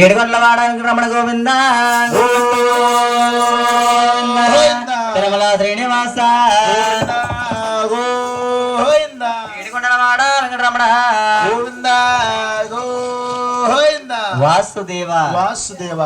ఏడుగొండలవాడ రమణ గోవింద తిరుమల శ్రీనివాస ఏడుగొండలవాడ రమణ గోవింద గోవింద వాసుదేవ వాసుదేవ.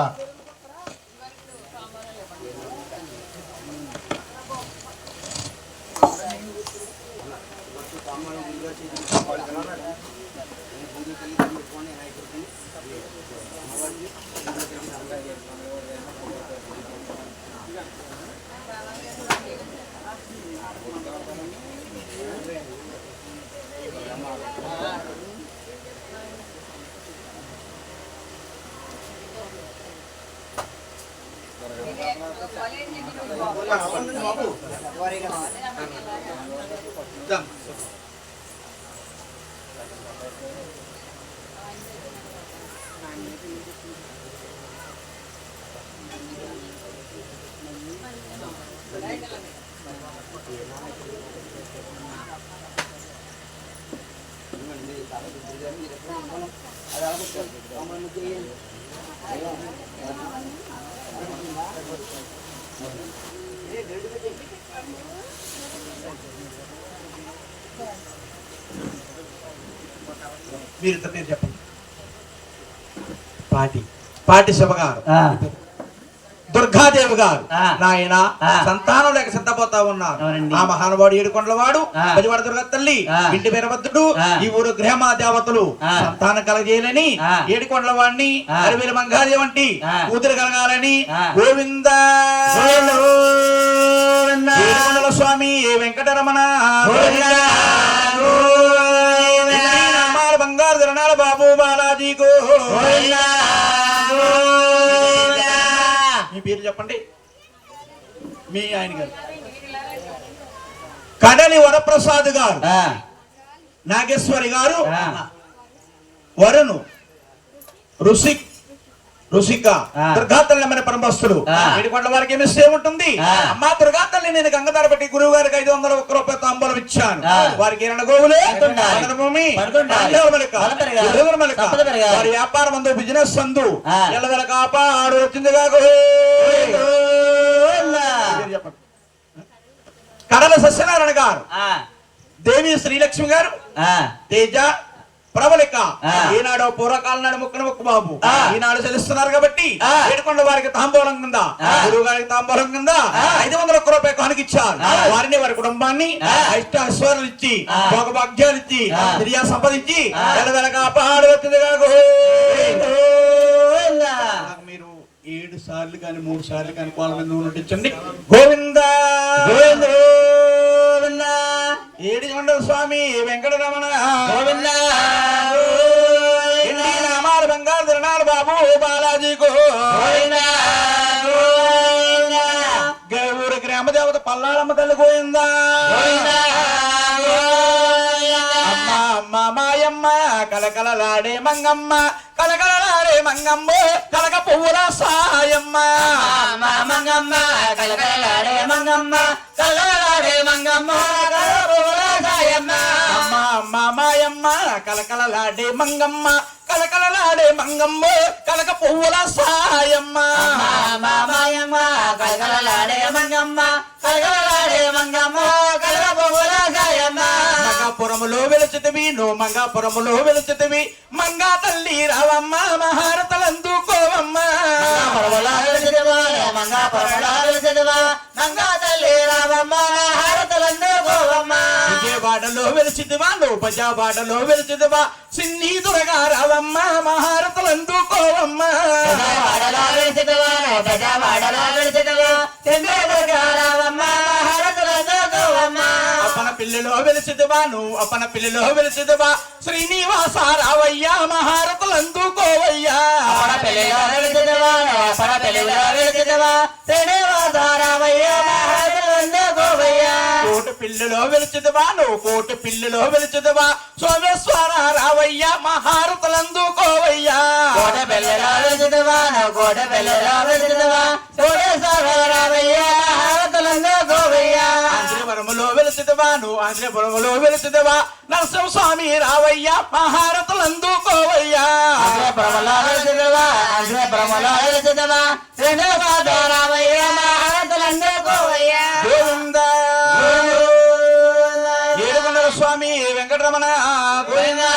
మీరు ఇంత పేరు చెప్పండి. పాటి శివ గారు, దుర్గాదేవి గారు నాయన సంతానం లేక సిద్ధపోతా ఉన్నారు. ఆ మహానుభావుడు ఏడుకొండల వాడు బలివాడ దుర్గ తల్లి ఇంటి వీరభద్రుడు ఈ ఊరు గ్రహమా దేవతలు సంతానం కలగజేయాలని ఏడుకొండల వాడిని అరివేలు మంగారి వంటి కూతురు కలగాలని గోవింద ఏడుకొండల స్వామి వెంకటరమణ బంగారు ధరణాల బాబు బాలాజీ గో. మీ పేరు చెప్పండి. మీ ఆయన గారు కడలి వరప్రసాద్ గారు, నాగేశ్వరి గారు, వరుణు రుషిక దుర్గాతల్లి అమ్మ పరమస్తుడు. ఏడుకొండల వారికి ఏమి సేవ ఉంటుంది. అమ్మా దుర్గాతల్లి, నేను గంగధార పెట్టి గురువు గారికి 501 రూపాయల తాంబూలం ఇచ్చాను. వారికి 2 గోవులు, భూమి, వారి వ్యాపారం అందు, బిజినెస్ అందు ఎల్లవెల కాపాడు వచ్చింది. కడల సత్యనారాయణ గారు, దేవి శ్రీలక్ష్మి గారు, తేజ ప్రబలిక ఈనాడు పూర్వకాలం నాడు ముక్కన ముక్కు బాబు ఈనాడు చెల్లిస్తున్నారు కాబట్టి ఏడుకొండ వారికి తాంబూలం కింద, గురువు గారికి తాంబూలం కింద 501 రూపాయలు కానుకిచ్చారు. వారిని వారి కుటుంబాన్ని ఐశ్వర్యాలు ఇచ్చి, భోగభాగ్యాలు ఇచ్చి, క్రియా సంపదించి ఎలవెలగా పాడు వచ్చింది. మీరు 7 సార్లు కానీ 3 సార్లు కానీ కోళ్ళ మీద నటించండి. గోవింద ఏడుకొండల స్వామి వెంకటరమణ గోవింద. నామాలు బంగారు ధరణాలు బాబు బాలాజీ గో. ఊరు గ్రామ దేవత పల్లాడమ్మ తల్లి గోయిందా. అమ్మ అమ్మ మాయమ్మ కలకలలాడే మంగమ్మ, కలకలలాడే మంగమ్మ, కలక పువ్వుల సాయమ్మ. మంగమ్మ కలకలాడే మంగమ్మ, కలకలాడే మంగమ్మ, అమ్మ అమ్మ మాయమ్మ కలకలలాడే మంగమ్మ, కలకలలాడే మంగమ్మ, కలక పువ్వుల సాయమ్మ. మాయమ్మ కలకలాడే మంగమ్మ, కలకలాడే మంగమ్మ, కలక పువ్వుల సాయమ్మ. మంగాపురములో వెలుచుతివి, నువ్వు మంగాపురములో వెలుచుతివి, మంగా తల్లి రావమ్మ మహారతలందుకోవమ్మ. విజయవాడలో వెలిచిదివా, నువ్వు బజావాడలో వెలిచిదివా, సిన్ని దురగా రావమ్మ మహారతలందుకోవమ్మ. అప్పన పిల్లిలో వెలిచిదివా, నువ్వు అప్పన పిల్లిలో వెలిచిదివా, శ్రీనివాస రావయ్య మహారతలందుకోవయ్యా. కోటి పిల్లిలో వెలిచిదివా, నువ్వు కోటి పిల్లిలో వెలిచిదివా, సోమేశ్వర రావయ్య మహారతలందుకోవయ్యా. ఆంధ్రవరములో వెలిచిదివా, నువ్వు ఆంధ్రపురములో వెలిచిదివా, నరసింహ స్వామి రావయ్య మహారతలందుకోవయ్యా. పరమలాల సిద్ధమా ఆంజనేయ పరమలాల సిద్ధమా రెండవ పాట రామయ్య ఆనందలందరూ కోవయ్యా గోవిందా ఏడుకొండల స్వామి వెంకటరమణ గోవిందా